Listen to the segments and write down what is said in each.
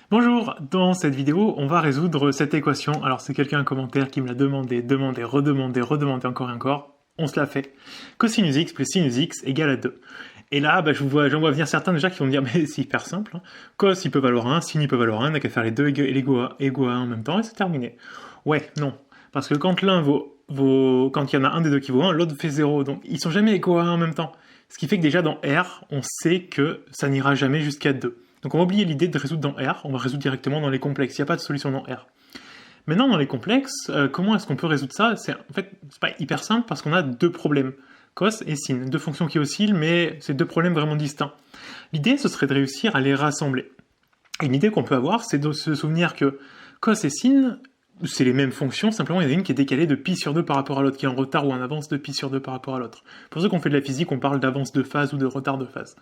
Bonjour, dans cette vidéo, on va résoudre cette équation. Alors c'est quelqu'un en commentaire qui me l'a redemandé encore et encore. On se l'a fait. Cosinus x plus sinus x égale à 2. Et là, j'en vois venir certains déjà qui vont me dire, mais c'est hyper simple. Cos, il peut valoir 1, sin, il peut valoir 1, on n'a qu'à faire les deux égaux à 1 en même temps, et c'est terminé. Ouais, non. Parce que quand l'un quand il y en a un des deux qui vaut 1, l'autre fait 0. Donc ils sont jamais égaux à 1 en même temps. Ce qui fait que déjà dans R, on sait que ça n'ira jamais jusqu'à 2. Donc on va oublier l'idée de résoudre dans R, on va résoudre directement dans les complexes, il n'y a pas de solution dans R. Maintenant dans les complexes, comment est-ce qu'on peut résoudre ça? C'est pas hyper simple parce qu'on a deux problèmes, cos et sin, deux fonctions qui oscillent, mais c'est deux problèmes vraiment distincts. L'idée ce serait de réussir à les rassembler. Et une idée qu'on peut avoir, c'est de se souvenir que cos et sin, c'est les mêmes fonctions, simplement il y en a une qui est décalée de pi sur 2 par rapport à l'autre, qui est en retard ou en avance de pi sur 2 par rapport à l'autre. Pour ceux qui ont fait de la physique, on parle d'avance de phase ou de retard de phase.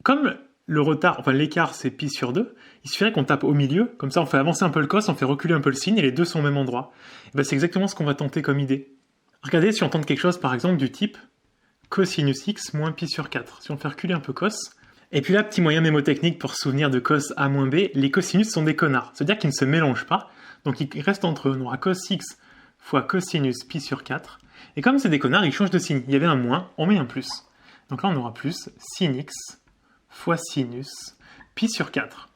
Comme le retard, enfin l'écart c'est pi sur 2, il suffirait qu'on tape au milieu, comme ça on fait avancer un peu le cos, on fait reculer un peu le sin, et les deux sont au même endroit. Et c'est exactement ce qu'on va tenter comme idée. Regardez si on tente quelque chose par exemple du type cosinus x moins pi sur 4. Si on fait reculer un peu cos, et puis là, petit moyen mémotechnique pour se souvenir de cos a moins b, les cosinus sont des connards, c'est-à-dire qu'ils ne se mélangent pas, donc ils restent entre eux. On aura cos x fois cosinus pi sur 4, et comme c'est des connards, ils changent de signe. Il y avait un moins, on met un plus. Donc là on aura plus sin x fois sinus pi sur 4.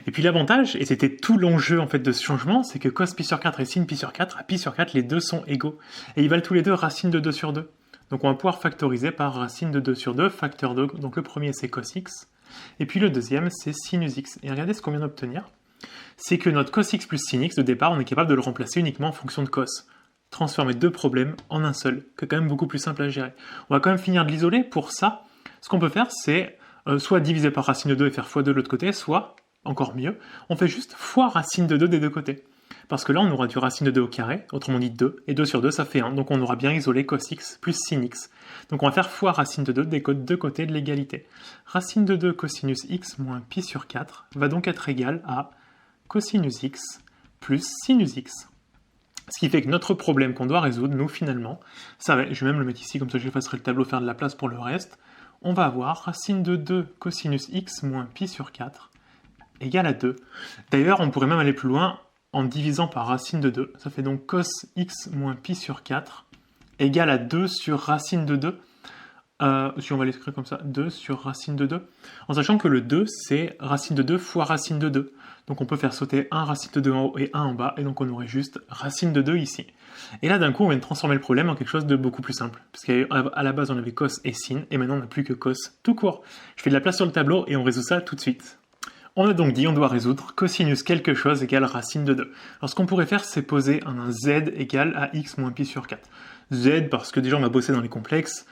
Et puis l'avantage, et c'était tout l'enjeu en fait de ce changement, c'est que cos pi sur 4 et sin pi sur 4, à pi sur 4, les deux sont égaux. Et ils valent tous les deux racine de 2 sur 2. Donc on va pouvoir factoriser par racine de 2 sur 2, facteur 2. Donc le premier c'est cos x, et puis le deuxième c'est sinus x. Et regardez ce qu'on vient d'obtenir, c'est que notre cos x plus sin x, de départ, on est capable de le remplacer uniquement en fonction de cos. Transformer deux problèmes en un seul, que quand même beaucoup plus simple à gérer. On va quand même finir de l'isoler. Pour ça, ce qu'on peut faire, c'est soit diviser par racine de 2 et faire x2 de l'autre côté, soit, encore mieux, on fait juste fois racine de 2 des deux côtés. Parce que là, on aura du racine de 2 au carré, autrement dit 2, et 2 sur 2, ça fait 1. Donc on aura bien isolé cos x plus sin x. Donc on va faire fois racine de 2 des deux côtés de l'égalité. Racine de 2 cosinus x moins pi sur 4 va donc être égal à cosinus x plus sinus x. Ce qui fait que notre problème qu'on doit résoudre, nous, finalement, ça va, je vais même le mettre ici, comme ça j'effacerai le tableau, faire de la place pour le reste. On va avoir racine de 2 cosinus x moins pi sur 4 égale à 2. D'ailleurs, on pourrait même aller plus loin en divisant par racine de 2. Ça fait donc cos x moins pi sur 4 égale à 2 sur racine de 2. Si on va l'écrire comme ça, 2 sur racine de 2. En sachant que le 2, c'est racine de 2 fois racine de 2. Donc on peut faire sauter 1 racine de 2 en haut et 1 en bas, et donc on aurait juste racine de 2 ici. Et là, d'un coup, on vient de transformer le problème en quelque chose de beaucoup plus simple. Parce qu'à la base, on avait cos et sin, et maintenant on n'a plus que cos tout court. Je fais de la place sur le tableau, et on résout ça tout de suite. On a donc dit, on doit résoudre cosinus quelque chose égale racine de 2. Alors ce qu'on pourrait faire, c'est poser un z égale à x moins pi sur 4. Z, parce que déjà on va bosser dans les complexes,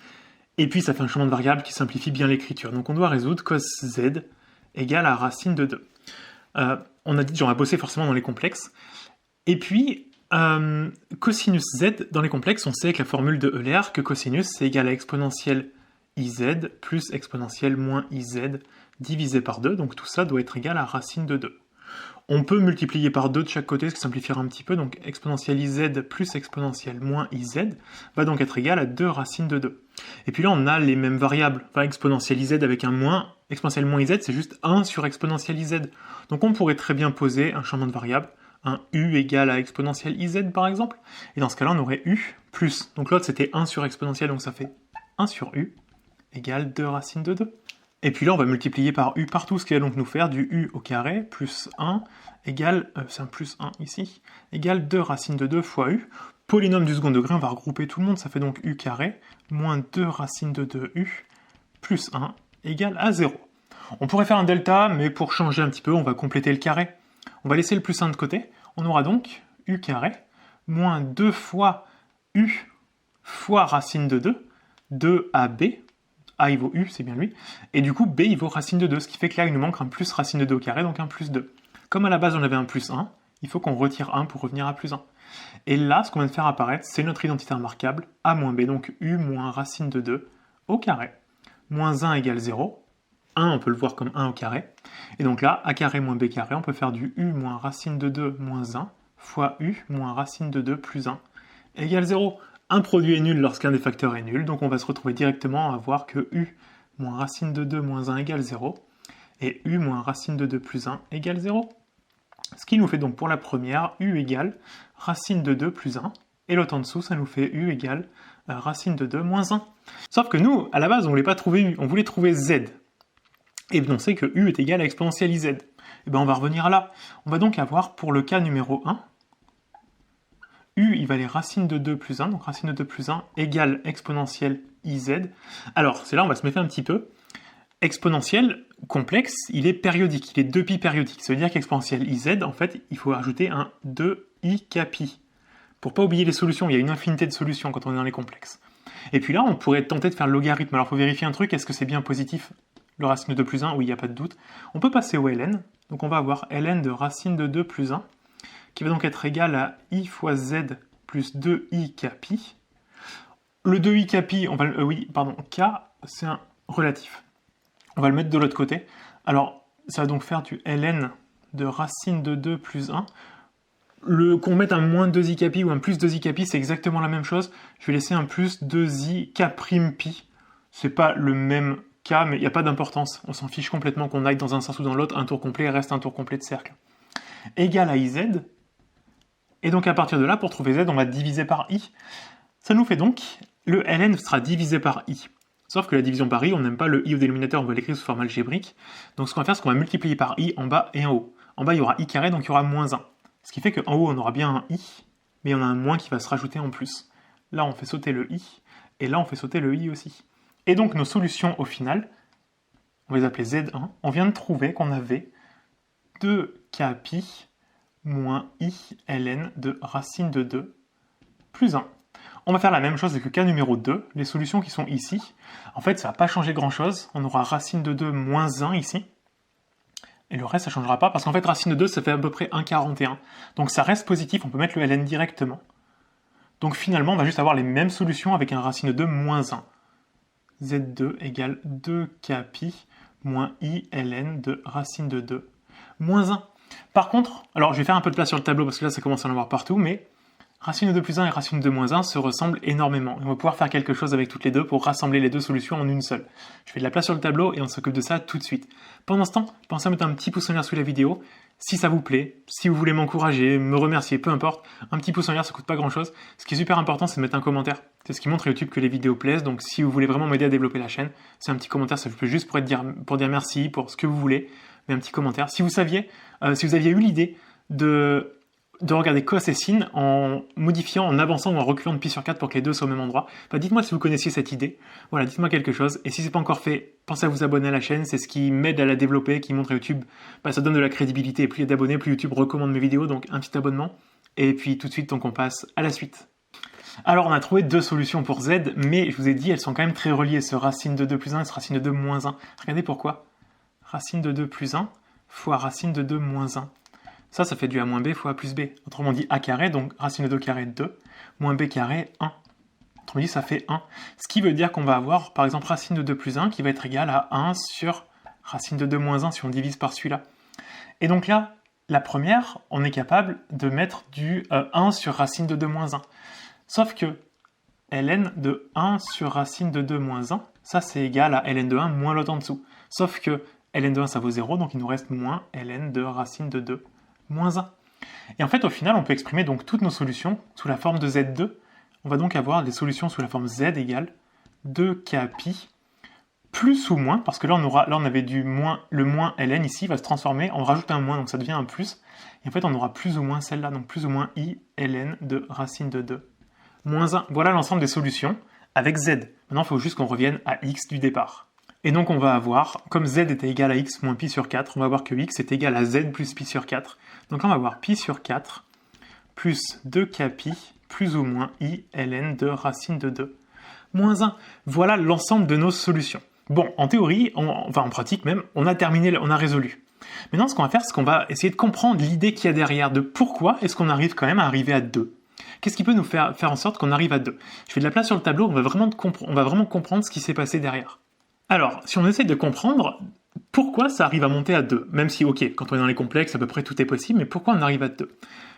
et puis ça fait un changement de variable qui simplifie bien l'écriture. Donc on doit résoudre cos z égale à racine de 2. On a dit on va bosser forcément dans les complexes. Et puis, cosinus z dans les complexes, on sait avec la formule de Euler que cosinus c'est égal à exponentielle iz plus exponentielle moins iz divisé par 2. Donc tout ça doit être égal à racine de 2. On peut multiplier par 2 de chaque côté, ce qui simplifiera un petit peu. Donc exponentielle iz plus exponentielle moins iz va donc être égal à 2 racine de 2. Et puis là, on a les mêmes variables. Enfin, exponentielle iz avec un moins, exponentielle moins iz, c'est juste 1 sur exponentielle iz. Donc on pourrait très bien poser un changement de variable, un u égale à exponentielle iz par exemple. Et dans ce cas-là, on aurait u plus. Donc l'autre, c'était 1 sur exponentielle, donc ça fait 1 sur u égale 2 racine de 2. Et puis là, on va multiplier par u partout, ce qui va donc nous faire du u au carré plus 1 égale, c'est un plus 1 ici, égale 2 racine de 2 fois u. Polynôme du second degré, on va regrouper tout le monde, ça fait donc u carré moins 2 racine de 2u plus 1 égale à 0. On pourrait faire un delta, mais pour changer un petit peu, on va compléter le carré. On va laisser le plus 1 de côté. On aura donc u carré moins 2 fois u fois racine de 2, 2ab. A il vaut u, c'est bien lui, et du coup b il vaut racine de 2, ce qui fait que là il nous manque un plus racine de 2 au carré, donc un plus 2. Comme à la base on avait un plus 1, il faut qu'on retire 1 pour revenir à plus 1. Et là, ce qu'on vient de faire apparaître, c'est notre identité remarquable, a moins b, donc u moins racine de 2 au carré. Moins 1 égale 0, 1 on peut le voir comme 1 au carré, et donc là, a carré moins b carré, on peut faire du u moins racine de 2 moins 1 fois u moins racine de 2 plus 1 égale 0. Un produit est nul lorsqu'un des facteurs est nul, donc on va se retrouver directement à voir que u moins racine de 2 moins 1 égale 0. et u moins racine de 2 plus 1 égale 0. Ce qui nous fait donc pour la première u égale racine de 2 plus 1, et l'autre en dessous, ça nous fait u égale racine de 2 moins 1. Sauf que nous, à la base, on ne voulait pas trouver u, on voulait trouver z. Et on sait que u est égal à exponentielle iz. Et bien on va revenir là. On va donc avoir pour le cas numéro 1, u il va aller racine de 2 plus 1, donc racine de 2 plus 1 égale exponentielle iz. Alors, c'est là on va se méfier un petit peu. Exponentiel complexe, il est périodique, il est 2pi périodique. Ça veut dire qu'exponentielle iz, en fait, il faut ajouter un 2i capi. Pour pas oublier les solutions, il y a une infinité de solutions quand on est dans les complexes. Et puis là, on pourrait tenter de faire le logarithme. Alors, il faut vérifier un truc, est-ce que c'est bien positif, le racine de 2 plus 1? Oui, il n'y a pas de doute. On peut passer au ln, donc on va avoir ln de racine de 2 plus 1, qui va donc être égal à i fois z plus 2i capi. Le 2i capi, k, c'est un relatif. On va le mettre de l'autre côté. Alors, ça va donc faire du ln de racine de 2 plus 1. Qu'on mette un moins 2i capi ou un plus 2i capi, c'est exactement la même chose. Je vais laisser un plus 2i k prime pi. C'est pas le même k, mais il n'y a pas d'importance. On s'en fiche complètement qu'on aille dans un sens ou dans l'autre. Un tour complet reste un tour complet de cercle. Égal à iz. Et donc à partir de là, pour trouver z, on va diviser par i. Ça nous fait donc, le ln sera divisé par i. Sauf que la division par i, on n'aime pas le i au dénominateur, on va l'écrire sous forme algébrique. Donc ce qu'on va faire, c'est qu'on va multiplier par i en bas et en haut. En bas, il y aura i carré, donc il y aura moins 1. Ce qui fait qu'en haut, on aura bien un i, mais on a un moins qui va se rajouter en plus. Là, on fait sauter le i, et là, on fait sauter le i aussi. Et donc nos solutions, au final, on va les appeler z1. On vient de trouver qu'on avait 2k pi moins i ln de racine de 2 plus 1. On va faire la même chose avec le cas numéro 2, les solutions qui sont ici. En fait, ça ne va pas changer grand-chose. On aura racine de 2 moins 1 ici. Et le reste, ça ne changera pas, parce qu'en fait, racine de 2, ça fait à peu près 1,41. Donc ça reste positif, on peut mettre le ln directement. Donc finalement, on va juste avoir les mêmes solutions avec un racine de 2 moins 1. Z2 égale 2k pi moins i ln de racine de 2 moins 1. Par contre, alors je vais faire un peu de place sur le tableau, parce que là, ça commence à en avoir partout, mais racine de 2 plus 1 et racine de 2 moins 1 se ressemblent énormément. Et on va pouvoir faire quelque chose avec toutes les deux pour rassembler les deux solutions en une seule. Je fais de la place sur le tableau et on s'occupe de ça tout de suite. Pendant ce temps, pensez à mettre un petit pouce en l'air sous la vidéo. Si ça vous plaît, si vous voulez m'encourager, me remercier, peu importe, un petit pouce en l'air, ça coûte pas grand chose. Ce qui est super important, c'est de mettre un commentaire. C'est ce qui montre à YouTube que les vidéos plaisent. Donc si vous voulez vraiment m'aider à développer la chaîne, c'est un petit commentaire, ça peut juste pour dire merci, pour ce que vous voulez, mais un petit commentaire. Si vous aviez eu l'idée de regarder cos et sin en modifiant, en avançant ou en reculant de pi sur 4 pour que les deux soient au même endroit. Dites-moi si vous connaissiez cette idée. Voilà, dites-moi quelque chose. Et si c'est pas encore fait, pensez à vous abonner à la chaîne. C'est ce qui m'aide à la développer, qui montre à YouTube. Ça donne de la crédibilité. Et plus il y a d'abonnés, plus YouTube recommande mes vidéos. Donc un petit abonnement. Et puis tout de suite, donc on passe à la suite. Alors on a trouvé deux solutions pour z, mais je vous ai dit, elles sont quand même très reliées. Ce racine de 2 plus 1 et ce racine de 2 moins 1. Regardez pourquoi. Racine de 2 plus 1 fois racine de 2 moins 1. Ça fait du a moins b fois a plus b. Autrement dit, a carré, donc racine de 2 carré 2, moins b carré 1. Autrement dit, ça fait 1. Ce qui veut dire qu'on va avoir, par exemple, racine de 2 plus 1 qui va être égal à 1 sur racine de 2 moins 1 si on divise par celui-là. Et donc là, la première, on est capable de mettre du 1 sur racine de 2 moins 1. Sauf que ln de 1 sur racine de 2 moins 1, ça c'est égal à ln de 1 moins l'autre en dessous. Sauf que ln de 1 ça vaut 0, donc il nous reste moins ln de racine de 2 moins 1. Et en fait, au final, on peut exprimer donc toutes nos solutions sous la forme de z2. On va donc avoir des solutions sous la forme z égale 2k pi plus ou moins, parce que là on avait du moins, le moins ln ici va se transformer, on rajoute un moins, donc ça devient un plus. Et en fait, on aura plus ou moins celle-là, donc plus ou moins i ln de racine de 2 moins 1. Voilà l'ensemble des solutions avec z. Maintenant, il faut juste qu'on revienne à x du départ. Et donc on va avoir, comme z était égal à x moins pi sur 4, on va voir que x est égal à z plus pi sur 4. Donc là on va avoir pi sur 4 plus 2k pi plus ou moins i ln de racine de 2 moins 1. Voilà l'ensemble de nos solutions. Bon, en théorie, en pratique même, on a terminé, on a résolu. Maintenant ce qu'on va faire, c'est qu'on va essayer de comprendre l'idée qu'il y a derrière, de pourquoi est-ce qu'on arrive quand même à arriver à 2. Qu'est-ce qui peut nous faire en sorte qu'on arrive à 2? Je fais de la place sur le tableau, on va vraiment comprendre ce qui s'est passé derrière. Alors, si on essaie de comprendre pourquoi ça arrive à monter à 2, même si, ok, quand on est dans les complexes, à peu près tout est possible, mais pourquoi on arrive à 2?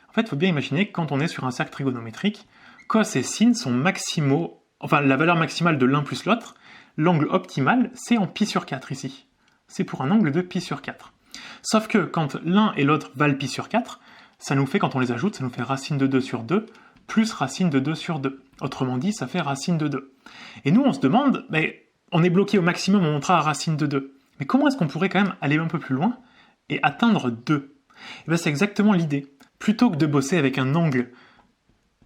En fait, il faut bien imaginer que quand on est sur un cercle trigonométrique, cos et sin sont maximaux, enfin la valeur maximale de l'un plus l'autre, l'angle optimal, c'est en pi sur 4 ici. c'est pour un angle de pi sur 4. Sauf que quand l'un et l'autre valent pi sur 4, ça nous fait, quand on les ajoute, ça nous fait racine de 2 sur 2 plus racine de 2 sur 2. Autrement dit, ça fait racine de 2. Et nous, on se demande, on est bloqué au maximum, on montera à racine de 2. Mais comment est-ce qu'on pourrait quand même aller un peu plus loin et atteindre 2 ? Et c'est exactement l'idée. Plutôt que de bosser avec un angle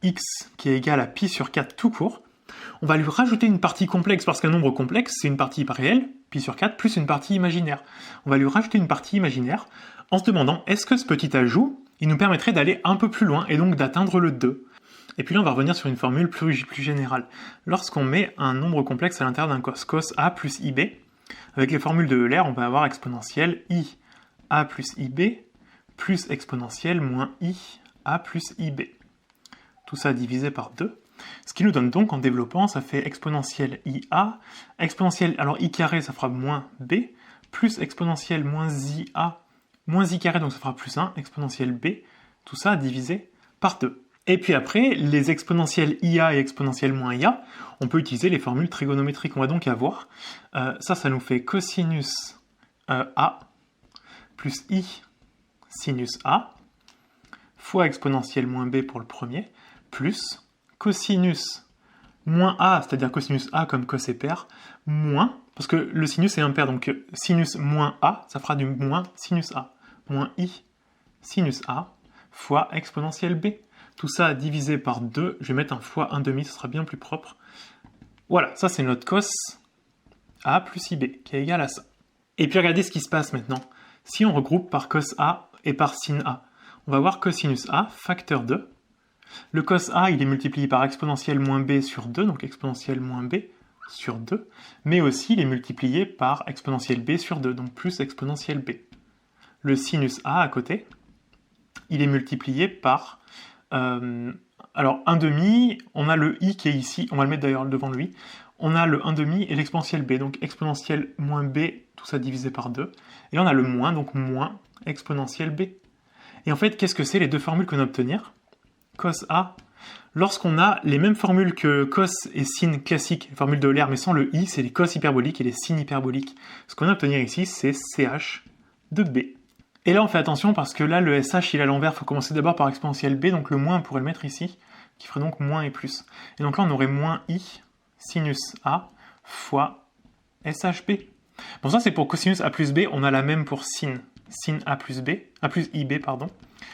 x qui est égal à pi sur 4 tout court, on va lui rajouter une partie complexe, parce qu'un nombre complexe, c'est une partie réelle, pi sur 4, plus une partie imaginaire. On va lui rajouter une partie imaginaire en se demandant, est-ce que ce petit ajout, il nous permettrait d'aller un peu plus loin et donc d'atteindre le 2 ? Et puis là, on va revenir sur une formule plus générale. Lorsqu'on met un nombre complexe à l'intérieur d'un cos a plus ib, avec les formules de Euler, on va avoir exponentielle i a plus ib plus exponentielle moins i a plus ib. Tout ça divisé par 2. Ce qui nous donne donc, en développant, ça fait exponentielle IA, exponentielle, alors I carré, ça fera moins B, plus exponentielle moins IA, moins I carré, donc ça fera plus 1, exponentielle B, tout ça divisé par 2. Et puis après, les exponentielles IA et exponentielle moins IA, on peut utiliser les formules trigonométriques. On va donc avoir, ça nous fait cosinus A plus I sinus A, fois exponentielle moins B pour le premier, plus cosinus moins A, c'est-à-dire cosinus A comme cos est pair, moins, parce que le sinus est impair, donc sinus moins A, ça fera du moins sinus A, moins I sinus A, fois exponentielle B. Tout ça divisé par 2, je vais mettre un fois 1/2, ce sera bien plus propre. Voilà, ça c'est notre cos A plus IB, qui est égal à ça. Et puis regardez ce qui se passe maintenant. Si on regroupe par cos A et par sin A, on va voir cosinus A, facteur 2. Le cos A, il est multiplié par exponentielle moins B sur 2, donc exponentielle moins B sur 2, mais aussi il est multiplié par exponentielle B sur 2, donc plus exponentielle B. Le sinus A à côté, il est multiplié par... alors 1/2, on a le I qui est ici, on va le mettre d'ailleurs devant lui, on a le 1/2 et l'exponentielle B, donc exponentielle moins B, tout ça divisé par 2, et là on a le moins, donc moins exponentielle B. Et en fait, qu'est-ce que c'est les deux formules qu'on va obtenir ? Cos A, lorsqu'on a les mêmes formules que cos et sin classiques, les formules de Euler, mais sans le I, c'est les cos hyperboliques et les sin hyperboliques. Ce qu'on va obtenir ici, c'est CH de B. Et là, on fait attention parce que là, le SH, il est à l'envers, il faut commencer d'abord par exponentielle B, donc le moins, on pourrait le mettre ici, qui ferait donc moins et plus. Et donc là, on aurait moins I sinus A fois SHB. Bon, ça, c'est pour cosinus A plus B, on a la même pour sin A plus B, A plus IB, pardon.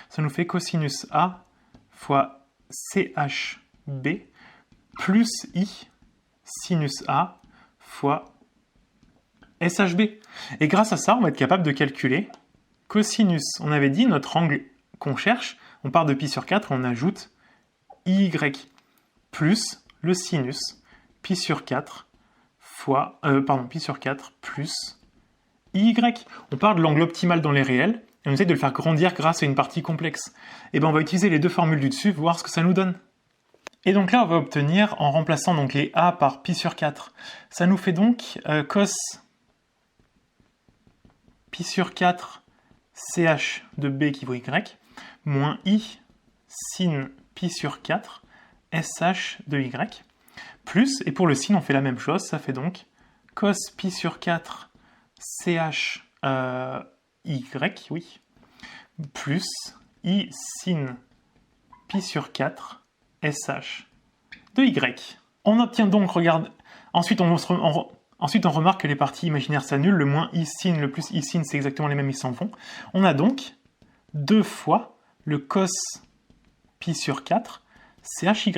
Ça nous fait cosinus A fois CHB plus I sinus A fois SHB. Et grâce à ça, on va être capable de calculer cosinus. On avait dit, notre angle qu'on cherche, on part de pi sur 4 et on ajoute IY plus le sinus pi sur 4 fois, pi sur 4 plus IY. On part de l'angle optimal dans les réels, et on essaie de le faire grandir grâce à une partie complexe. Et bien on va utiliser les deux formules du dessus, voir ce que ça nous donne. Et donc là on va obtenir, en remplaçant donc les A par pi sur 4, ça nous fait donc cos pi sur 4 CH de B qui vaut Y, moins I sin pi sur 4 SH de Y, plus, et pour le sin on fait la même chose, ça fait donc cos pi sur 4 CH Y, oui, plus I sin pi sur 4 SH de Y. On obtient donc, regarde, ensuite on remarque que les parties imaginaires s'annulent, le moins I sin, le plus I sin, c'est exactement les mêmes, ils s'en vont. On a donc 2 fois le cos pi sur 4 CHY.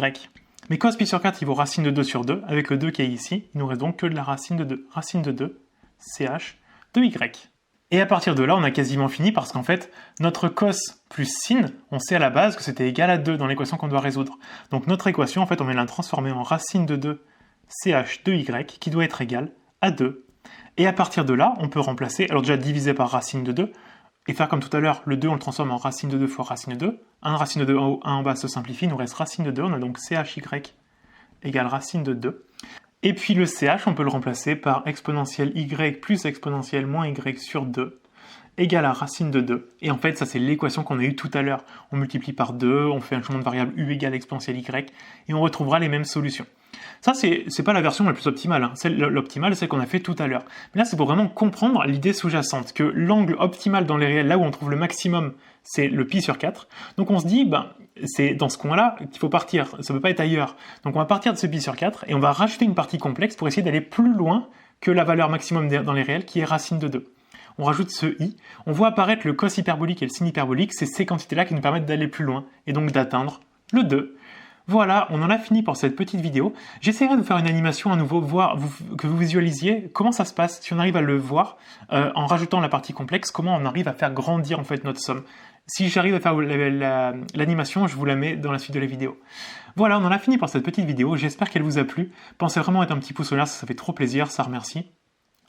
Mais cos pi sur 4, il vaut racine de 2 sur 2, avec le 2 qui est ici, il nous reste donc que de la racine de 2. Racine de 2, CH de Y. Et à partir de là, on a quasiment fini parce qu'en fait, notre cos plus sin, on sait à la base que c'était égal à 2 dans l'équation qu'on doit résoudre. Donc notre équation, en fait, on va la transformer en racine de 2 CH de Y qui doit être égal à 2. Et à partir de là, on peut remplacer, alors déjà diviser par racine de 2, et faire comme tout à l'heure, le 2 on le transforme en racine de 2 fois racine de 2. 1 racine de 2 en haut, 1 en bas se simplifie, il nous reste racine de 2, on a donc CHY égale racine de 2. Et puis le CH, on peut le remplacer par exponentielle Y plus exponentielle moins Y sur 2. égale à racine de 2. Et en fait, ça c'est l'équation qu'on a eue tout à l'heure. On multiplie par 2, on fait un changement de variable u égale exponentielle y, et on retrouvera les mêmes solutions. Ça, c'est pas la version la plus optimale. Hein. L'optimale, c'est celle qu'on a fait tout à l'heure. Mais là, c'est pour vraiment comprendre l'idée sous-jacente, que l'angle optimal dans les réels, là où on trouve le maximum, c'est le pi sur 4. Donc on se dit, c'est dans ce coin-là qu'il faut partir. Ça ne peut pas être ailleurs. Donc on va partir de ce pi sur 4 et on va rajouter une partie complexe pour essayer d'aller plus loin que la valeur maximum dans les réels, qui est racine de 2. On rajoute ce i, on voit apparaître le cos hyperbolique et le sin hyperbolique, c'est ces quantités-là qui nous permettent d'aller plus loin, et donc d'atteindre le 2. Voilà, on en a fini pour cette petite vidéo. J'essaierai de faire une animation à nouveau, que vous visualisiez comment ça se passe, si on arrive à le voir, en rajoutant la partie complexe, comment on arrive à faire grandir en fait notre somme. Si j'arrive à faire l'animation, je vous la mets dans la suite de la vidéo. Voilà, on en a fini pour cette petite vidéo, j'espère qu'elle vous a plu. Pensez vraiment à mettre un petit pouce en l'air, ça fait trop plaisir, ça remercie.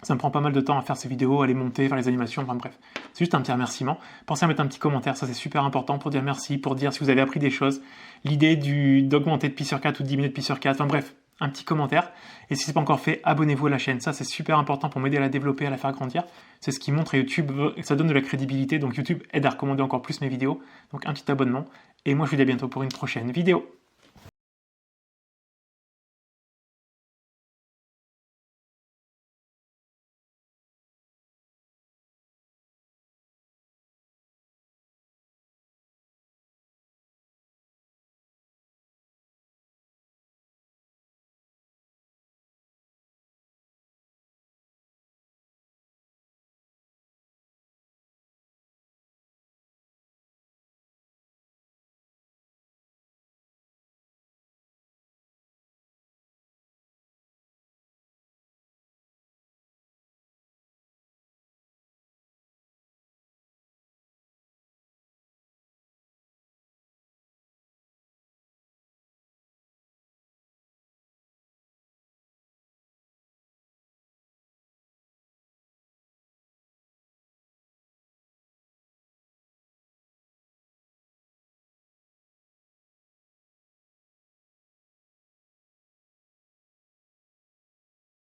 Ça me prend pas mal de temps à faire ces vidéos, à les monter, faire les animations, enfin bref. C'est juste un petit remerciement. Pensez à mettre un petit commentaire, ça c'est super important pour dire merci, pour dire si vous avez appris des choses. L'idée d'augmenter de pi sur 4 ou de diminuer de pi sur 4, enfin bref, un petit commentaire. Et si c'est pas encore fait, abonnez-vous à la chaîne. Ça c'est super important pour m'aider à la développer, à la faire grandir. C'est ce qui montre à YouTube, ça donne de la crédibilité, donc YouTube aide à recommander encore plus mes vidéos. Donc un petit abonnement. Et moi je vous dis à bientôt pour une prochaine vidéo.